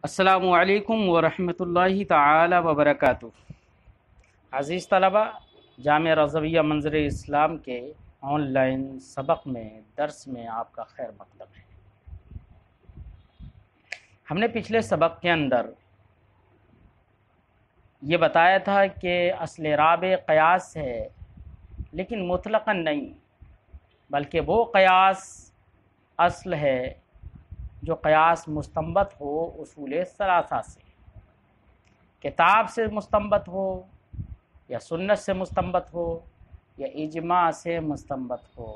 السلام علیکم ورحمۃ اللہ تعالی وبرکاتہ۔ عزیز طلبہ، جامعہ رضویہ منظر اسلام کے آن لائن سبق میں درس میں آپ کا خیر مقدم ہے۔ ہم نے پچھلے سبق کے اندر یہ بتایا تھا کہ اصل اعراب قیاس ہے، لیکن مطلقاً نہیں، بلکہ وہ قیاس اصل ہے جو قیاس مستنبط ہو اصول ثلاثہ سے، کتاب سے مستنبط ہو یا سنت سے مستنبط ہو یا اجماع سے مستنبط ہو۔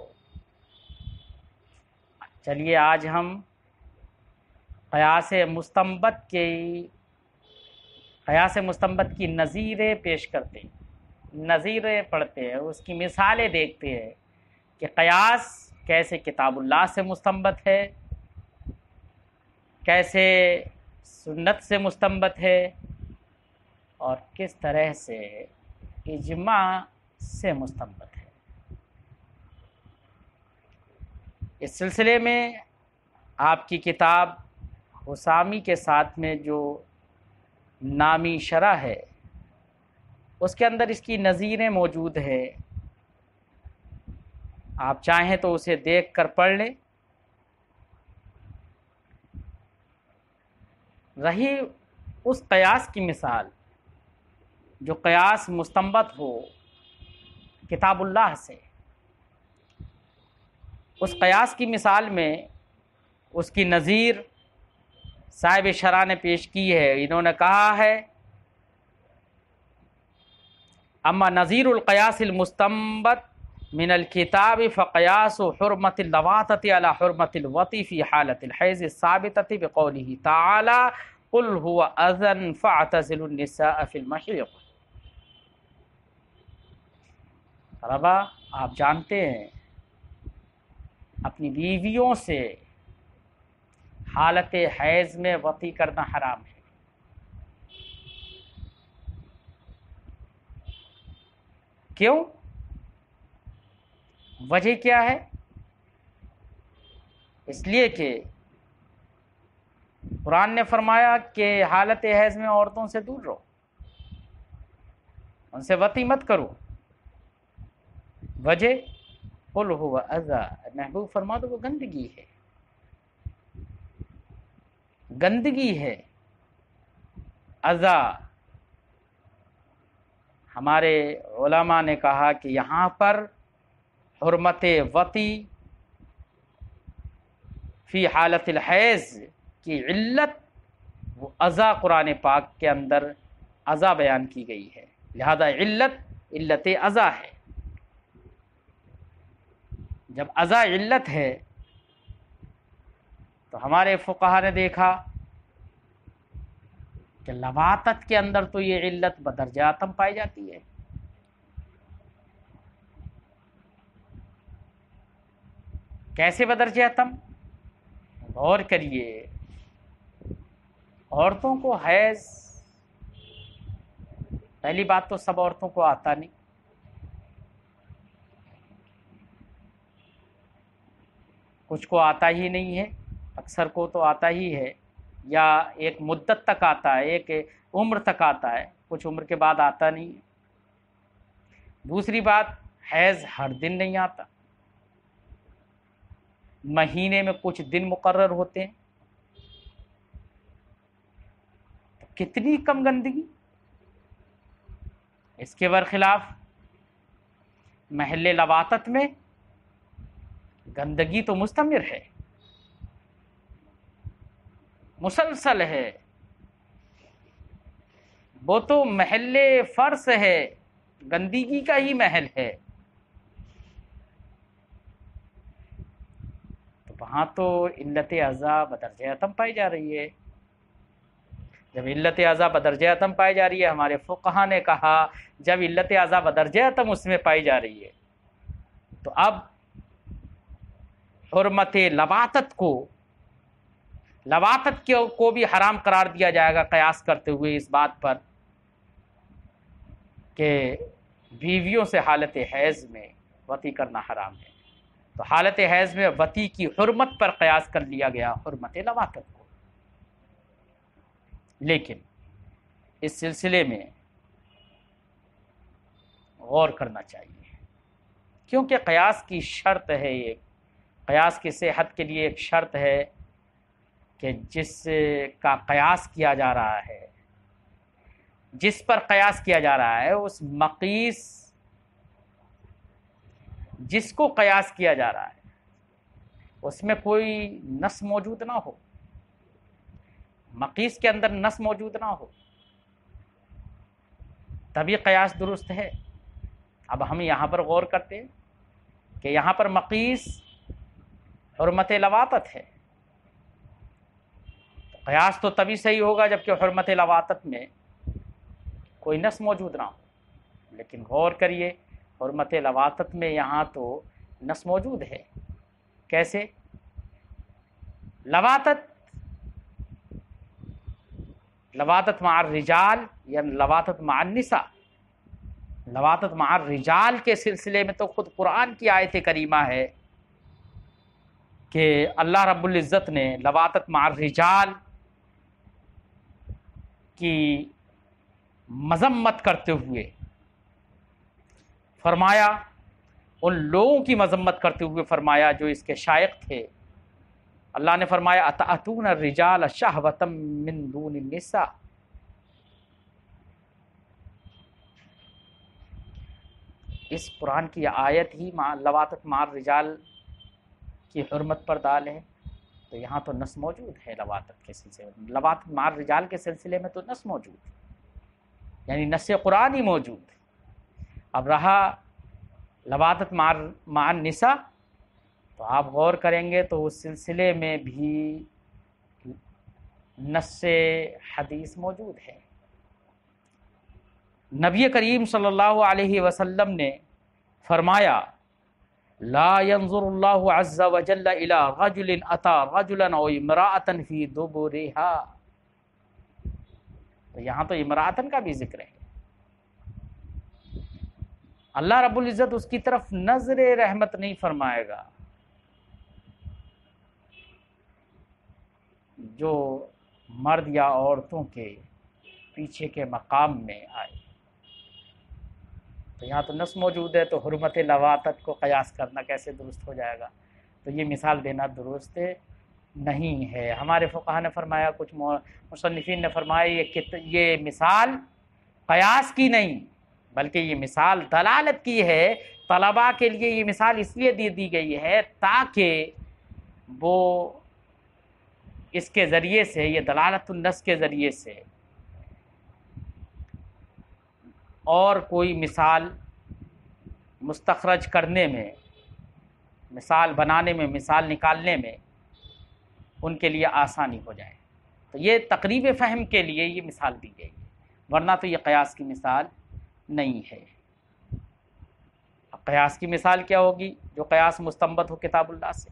چلیے آج ہم قیاس مستنبط کی نظیریں پیش کرتے ہیں، نظیریں پڑھتے ہیں، اس کی مثالیں دیکھتے ہیں کہ قیاس کیسے کتاب اللہ سے مستنبط ہے، کیسے سنت سے مستنبط ہے، اور کس طرح سے اجماع سے مستنبط ہے۔ اس سلسلے میں آپ کی کتاب حسامی کے ساتھ میں جو نامی شرح ہے، اس کے اندر اس کی نظیریں موجود ہے، آپ چاہیں تو اسے دیکھ کر پڑھ لیں۔ رہی اس قیاس کی مثال جو قیاس مستنبط ہو کتاب اللہ سے، اس قیاس کی مثال میں اس کی نظیر صاحب شرح نے پیش کی ہے۔ انہوں نے کہا ہے، اما نظیر القیاس المستنبط من الکتاب فقیاس حرمت اللواطۃ علی حرمت الوطی فی حالت الحیض الثابتۃ بقولہ تعالی قل هو اذن فاعتزلوا النساء فی المحیض۔ طلبا، آپ جانتے ہیں اپنی بیویوں سے حالت حیض میں وطی کرنا حرام ہے۔ کیوں؟ وجہ کیا ہے؟ اس لیے کہ قرآن نے فرمایا کہ حالت حیض میں عورتوں سے دور رہو، ان سے وطی مت کرو۔ وجہ قل هو اذی، محبوب فرما دو وہ گندگی ہے، گندگی ہے، اذی۔ ہمارے علماء نے کہا کہ یہاں پر حرمت وطی فی حالت الحیض کی علت وہ اذی قرآن پاک کے اندر اذی بیان کی گئی ہے، لہذا علت اذی ہے۔ جب اذی علت ہے تو ہمارے فقہا نے دیکھا کہ لواطت کے اندر تو یہ علت بدرجہ اتم پائی جاتی ہے۔ کیسے بدرجہ اتم؟ غور کریے، عورتوں کو حیض، پہلی بات تو سب عورتوں کو آتا نہیں، کچھ کو آتا ہی نہیں ہے، اکثر کو تو آتا ہی ہے، یا ایک مدت تک آتا ہے، ایک عمر تک آتا ہے، کچھ عمر کے بعد آتا نہیں ہے۔ دوسری بات، حیض ہر دن نہیں آتا، مہینے میں کچھ دن مقرر ہوتے ہیں، تو کتنی کم گندگی۔ اس کے برخلاف محل لواطت میں گندگی تو مستمر ہے، مسلسل ہے، وہ تو محل فرض ہے، گندگی کا ہی محل ہے، تو وہاں تو علت اذی بدرجہ اتم پائی جا رہی ہے۔ جب علت اذی بدرجہ اتم پائی جا رہی ہے، ہمارے فقہا نے کہا جب علت اذی بدرجہ اتم اس میں پائی جا رہی ہے تو اب حرمت لواطت کو بھی حرام قرار دیا جائے گا، قیاس کرتے ہوئے اس بات پر کہ بیویوں سے حالت حیض میں وطی کرنا حرام ہے، تو حالت حیض میں وطی کی حرمت پر قیاس کر لیا گیا حرمت لواطت کو۔ لیکن اس سلسلے میں غور کرنا چاہیے، کیونکہ قیاس کی شرط ہے، یہ قیاس کی صحت کے لیے ایک شرط ہے کہ جس کا قیاس کیا جا رہا ہے، جس پر قیاس کیا جا رہا ہے، اس مقیس جس کو قیاس کیا جا رہا ہے اس میں کوئی نص موجود نہ ہو، مقیس کے اندر نص موجود نہ ہو، تبھی قیاس درست ہے۔ اب ہم یہاں پر غور کرتے ہیں کہ یہاں پر مقیس حرمت لواطت ہے، قیاس تو تبھی صحیح ہوگا جبکہ حرمت لواطت میں کوئی نص موجود نہ ہو۔ لیکن غور کریے، حرمت لواطت میں یہاں تو نص موجود ہے۔ کیسے؟ لواطت مع الرجال یا لواطت مع النساء، لواطت مع الرجال کے سلسلے میں تو خود قرآن کی آیت کریمہ ہے کہ اللہ رب العزت نے لواطت مع الرجال کی مذمت کرتے ہوئے فرمایا، ان لوگوں کی مذمت کرتے ہوئے فرمایا جو اس کے شائق تھے۔ اللہ نے فرمایا اتأتون الرجال شہوۃ من دون النساء، اس قرآن کی آیت ہی لواطت مع الرجال کی حرمت پر دال ہے، تو یہاں تو نص موجود ہے لواطت کے سلسلے میں، لواطت مع الرجال کے سلسلے میں تو نص موجود ہے، یعنی نص قرآن ہی موجود ہے۔ اب رہا لواطت مع النساء، تو آپ غور کریں گے تو اس سلسلے میں بھی نص حدیث موجود ہے۔ نبی کریم صلی اللہ علیہ وسلم نے فرمایا لا ينظر اللہ عز وجل الى رجل اتى رجلا او امرأة في دبرها، تو یہاں تو امرأة کا بھی ذکر ہے۔ اللہ رب العزت اس کی طرف نظر رحمت نہیں فرمائے گا جو مرد یا عورتوں کے پیچھے کے مقام میں آئے۔ تو یہاں تو نص موجود ہے، تو حرمت لواطت کو قیاس کرنا کیسے درست ہو جائے گا؟ تو یہ مثال دینا درست نہیں ہے۔ ہمارے فقہا نے فرمایا، کچھ مصنفین نے فرمایا یہ مثال قیاس کی نہیں بلکہ یہ مثال دلالت کی ہے۔ طلباء کے لیے یہ مثال اس لیے دی گئی ہے تاکہ وہ اس کے ذریعے سے، یہ دلالت النص کے ذریعے سے اور کوئی مثال مستخرج کرنے میں، مثال بنانے میں، مثال نکالنے میں ان کے لیے آسانی ہو جائے۔ تو یہ تقریب فہم کے لیے یہ مثال دی گئی ہے، ورنہ تو یہ قیاس کی مثال نہیں ہے۔ قیاس کی مثال کیا ہوگی؟ جو قیاس مستنبط ہو کتاب اللہ سے۔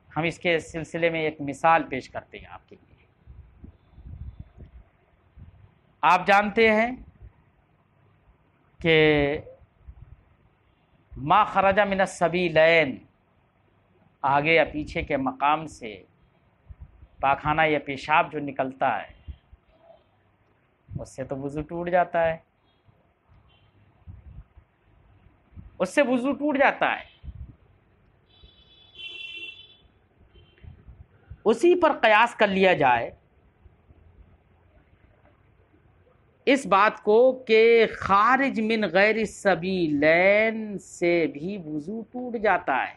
ہم اس کے سلسلے میں ایک مثال پیش کرتے ہیں آپ کے لیے۔ آپ جانتے ہیں کہ ما خرج من السبیلین، آگے یا پیچھے کے مقام سے پاخانہ یا پیشاب جو نکلتا ہے اس سے تو وضو ٹوٹ جاتا ہے، اس سے وضو ٹوٹ جاتا ہے۔ اسی پر قیاس کر لیا جائے اس بات کو کہ خارج من غیر السبیلین سے بھی وضو ٹوٹ جاتا ہے،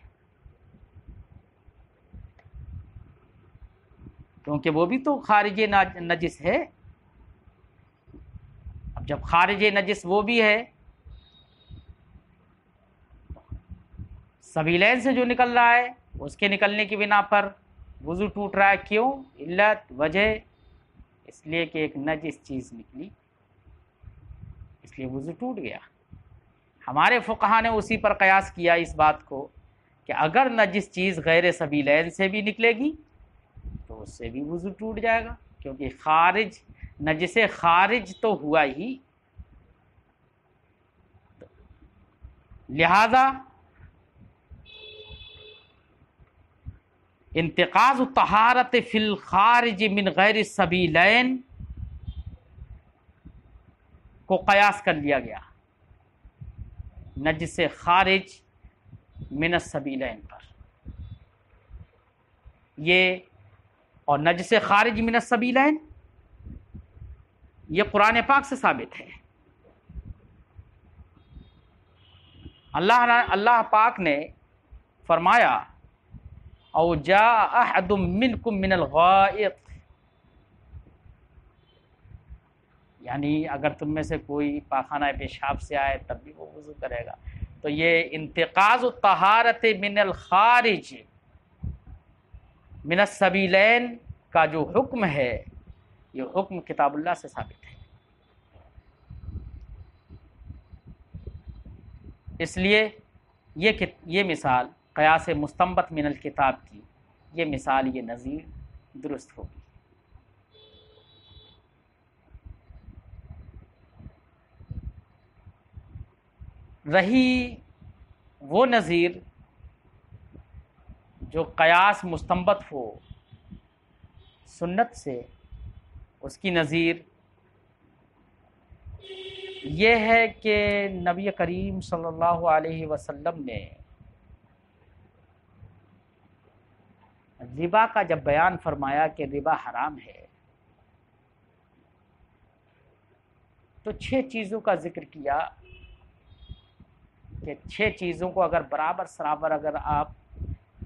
کیونکہ وہ بھی تو خارج نجس ہے۔ اب جب خارج نجس وہ بھی ہے، سبیلین سے جو نکل رہا ہے اس کے نکلنے کی بنا پر وضو ٹوٹ رہا ہے۔ کیوں؟ علت، وجہ، اس لیے کہ ایک نجس چیز نکلی، اس لیے وضو ٹوٹ گیا۔ ہمارے فقہا نے اسی پر قیاس کیا اس بات کو کہ اگر نجس چیز غیر سبیلین سے بھی نکلے گی تو اس سے بھی وضو ٹوٹ جائے گا، کیونکہ خارج، نجس خارج تو ہوا ہی۔ لہذا انتقاض الطہارت فی الخارج من غیر السبیلین کو قیاس کر لیا گیا نجس خارج من السبیلین پر. یہ اور نجس خارج من السبیلین یہ قرآن پاک سے ثابت ہے. اللہ پاک نے فرمایا او جاء احد منکم من الغائط، یعنی اگر تم میں سے کوئی پاخانہ پیشاب سے آئے تب بھی وہ وضو کرے گا. تو یہ انتقاض الطہارت من الخارج من السبیلین کا جو حکم ہے یہ حکم کتاب اللہ سے ثابت ہے. اس لیے یہ مثال قیاس مستنبط من الکتاب کی یہ مثال یہ نظیر درست ہوگی. رہی وہ نظیر جو قیاس مستنبط ہو سنت سے، اس کی نظیر یہ ہے کہ نبی کریم صلی اللہ علیہ وسلم نے ربا کا جب بیان فرمایا کہ ربا حرام ہے تو 6 چیزوں کا ذکر کیا کہ 6 چیزوں کو اگر برابر اگر آپ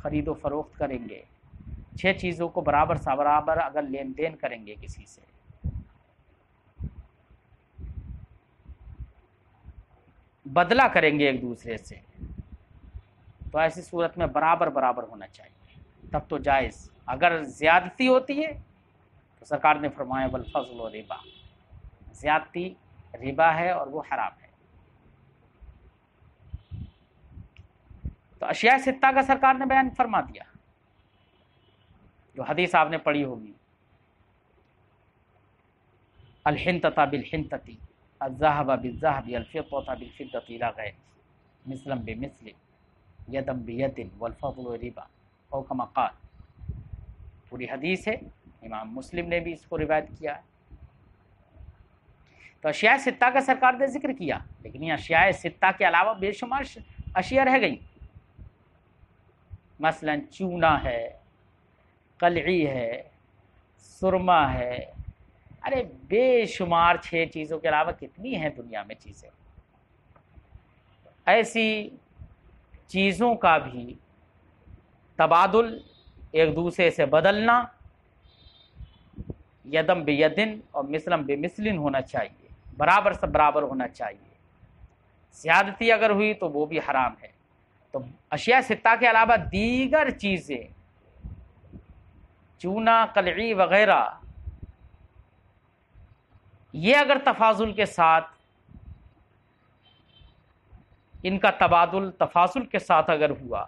خرید و فروخت کریں گے، 6 چیزوں کو برابر اگر لین دین کریں گے کسی سے، بدلہ کریں گے ایک دوسرے سے، تو ایسی صورت میں برابر ہونا چاہیے، تب تو جائز. اگر زیادتی ہوتی ہے تو سرکار نے فرمایا والفضل و ربا، زیادتی ربا ہے اور وہ حرام ہے. تو اشیاء 6 کا سرکار نے بیان فرما دیا، جو حدیث آپ نے پڑھی ہوگی، الحنطۃ بالحنطۃ، الذهب بالذهب، الفضة بالفضة إلى غيره، مثلا بمثل، يدا بيد، والفضل ربا، او كما قال. پوری حدیث ہے، امام مسلم نے بھی اس کو روایت کیا. تو اشیاء 6 کا سرکار نے ذکر کیا، لیکن یہ اشیاء 6 کے علاوہ بے شمار اشیاء رہ گئیں. مثلا چونا ہے، قلعی ہے، سرما ہے، ارے بے شمار 6 چیزوں کے علاوہ کتنی ہیں دنیا میں چیزیں. ایسی چیزوں کا بھی تبادل، ایک دوسرے سے بدلنا، یدم بیدن اور مثلم بمثلن ہونا چاہیے، برابر سے برابر ہونا چاہیے. زیادتی اگر ہوئی تو وہ بھی حرام ہے. تو اشیاء 6 کے علاوہ دیگر چیزیں، چونا، قلعی وغیرہ، یہ اگر تفاضل کے ساتھ، ان کا تبادل تفاضل کے ساتھ اگر ہوا،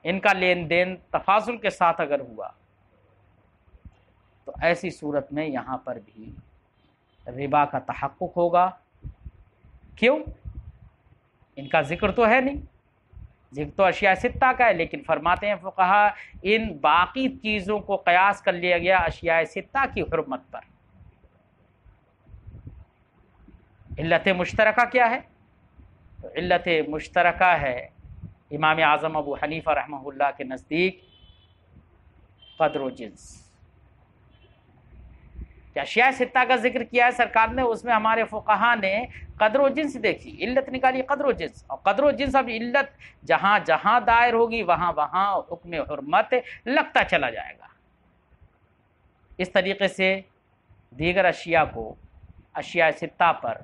ان کا لین دین تفاضل کے ساتھ اگر ہوا، تو ایسی صورت میں یہاں پر بھی ربا کا تحقق ہوگا. کیوں؟ ان کا ذکر تو ہے نہیں، ذکر تو اشیاء 6 کا ہے، لیکن فرماتے ہیں فقہا ان باقی چیزوں کو قیاس کر لیا گیا اشیاء 6 کی حرمت پر. علت مشترکہ کیا ہے؟ تو علت مشترکہ ہے امام اعظم ابو حنیفہ رحمہ اللہ کے نزدیک قدر و جنس. کہ اشیاء 6 کا ذکر کیا ہے سرکار نے، اس میں ہمارے فقہا نے قدر و جنس دیکھی، علت نکالی قدر و جنس. اور قدر و جنس اب علت جہاں جہاں دائر ہوگی وہاں وہاں حکم حرمت لگتا چلا جائے گا. اس طریقے سے دیگر اشیاء کو اشیاء 6 پر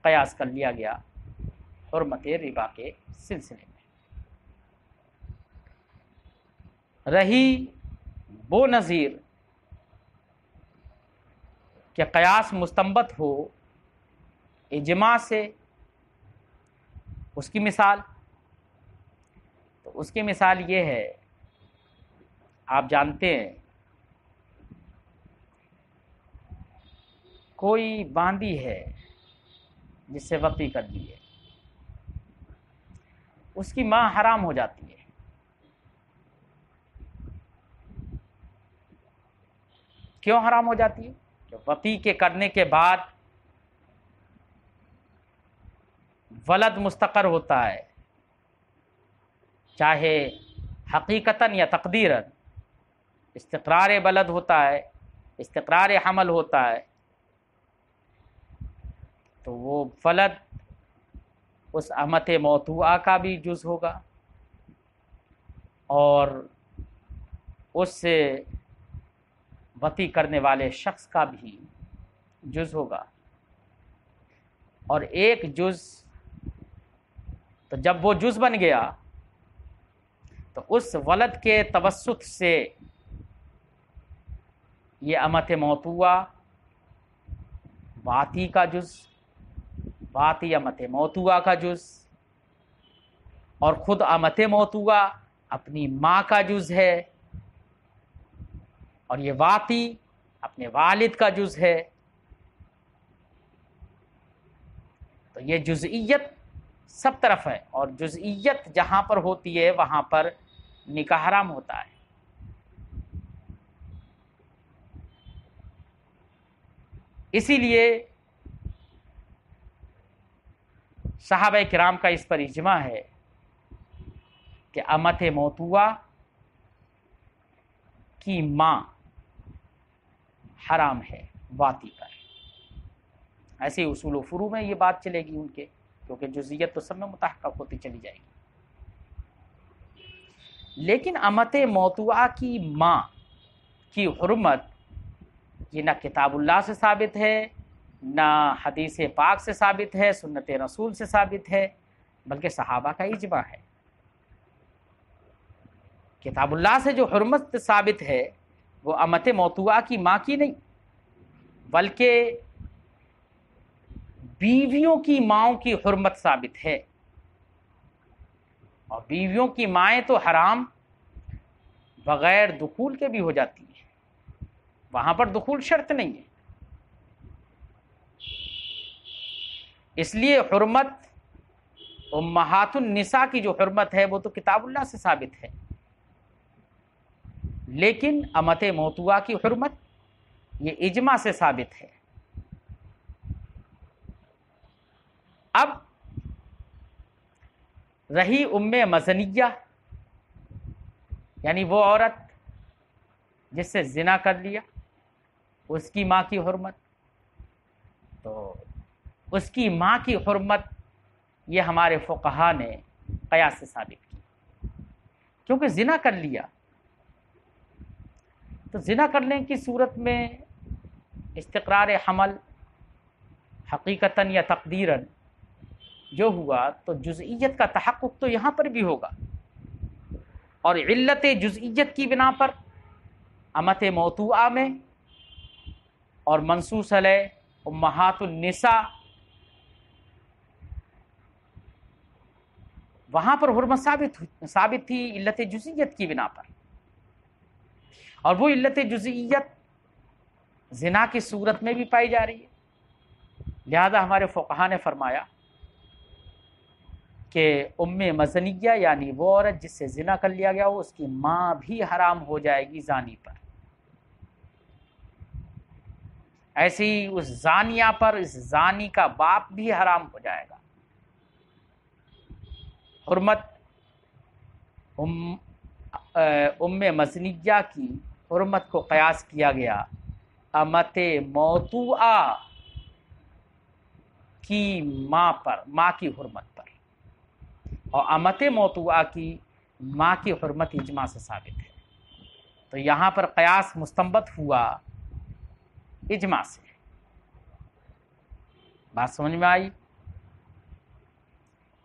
قیاس کر لیا گیا حرمت ربا کے سلسلے میں. رہی وہ نظیر کہ قیاس مستنبط ہو اجماع سے، اس کی مثال، تو اس کی مثال یہ ہے، آپ جانتے ہیں کوئی باندی ہے جس سے وقتی کر دی ہے، اس کی ماں حرام ہو جاتی ہے، کیوں حرام ہو جاتی ہے؟ کہ وطی کے کرنے کے بعد ولد مستقر ہوتا ہے، چاہے حقیقتاً یا تقدیراً، استقرار ولد ہوتا ہے، استقرار حمل ہوتا ہے، تو وہ ولد اس امت موضوعہ کا بھی جز ہوگا اور اس سے وطی کرنے والے شخص کا بھی جز ہوگا، اور ایک جز، تو جب وہ جز بن گیا تو اس ولد کے توسط سے یہ امت موضوعہ واتی کا جز، واتی امت موضوعہ کا جز، اور خود امت موضوعہ اپنی ماں کا جز ہے، اور یہ واتی اپنے والد کا جز ہے۔ تو یہ جزئیت سب طرف ہے، اور جزئیت جہاں پر ہوتی ہے وہاں پر نکاح حرام ہوتا ہے۔ اسی لیے صحابہ کرام کا اس پر اجماع ہے کہ امت موضوعہ کی ماں حرام ہے واتی پر۔ ایسے اصول و فروع میں یہ بات چلے گی ان کے، کیونکہ جزئیت تو سب میں متحقق ہوتی چلی جائے گی۔ لیکن امت موضوعہ کی ماں کی حرمت یہ نہ کتاب اللہ سے ثابت ہے، نہ حدیث پاک سے ثابت ہے، سنت رسول سے ثابت ہے، بلکہ صحابہ کا اجماع ہے۔ کتاب اللہ سے جو حرمت ثابت ہے وہ امت موضوعہ کی ماں کی نہیں، بلکہ بیویوں کی ماؤں کی حرمت ثابت ہے، اور بیویوں کی مائیں تو حرام بغیر دخول کے بھی ہو جاتی ہیں، وہاں پر دخول شرط نہیں ہے۔ اس لیے حرمت امہات النساء کی جو حرمت ہے وہ تو کتاب اللہ سے ثابت ہے، لیکن امت موضوعہ کی حرمت یہ اجماع سے ثابت ہے۔ اب رہی ام مزنیہ، یعنی وہ عورت جس سے زنا کر لیا، اس کی ماں کی حرمت، تو اس کی ماں کی حرمت یہ ہمارے فقہا نے قیاس سے ثابت کی، کیونکہ زنا کر لیا تو زنا کرنے کی صورت میں استقرار حمل حقیقتاً یا تقدیراً جو ہوا تو جزئیت کا تحقق تو یہاں پر بھی ہوگا، اور علت جزئیت کی بنا پر امت موضوعہ میں اور منصوص علیہ امہات النساء وہاں پر حرمت ثابت تھی علت جزئیت کی بنا پر، اور وہ علت جزئیت زنا کی صورت میں بھی پائی جا رہی ہے۔ لہذا ہمارے فقہا نے فرمایا کہ ام مزنیہ یعنی وہ عورت جس سے زنا کر لیا گیا ہو، اس کی ماں بھی حرام ہو جائے گی زانی پر، ایسے ہی اس زانیہ پر اس زانی کا باپ بھی حرام ہو جائے گا۔ حرمت ام مزنیہ کی حرمت کو قیاس کیا گیا امت موضوعہ کی ماں پر، ماں کی حرمت پر، اور امت موضوعہ کی ماں کی حرمت اجماع سے ثابت ہے، تو یہاں پر قیاس مستنبط ہوا اجماع سے۔ بات سمجھ میں آئی؟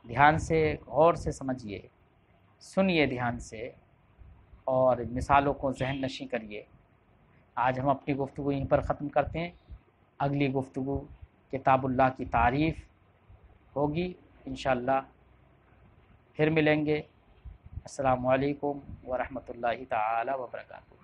دھیان سے غور سے سمجھیے، سنیے دھیان سے، اور مثالوں کو ذہن نشیں کریے۔ آج ہم اپنی گفتگو یہیں پر ختم کرتے ہیں، اگلی گفتگو کتاب اللہ کی تعریف ہوگی انشاءاللہ، پھر ملیں گے۔ السلام علیکم ورحمۃ اللہ تعالی وبرکاتہ۔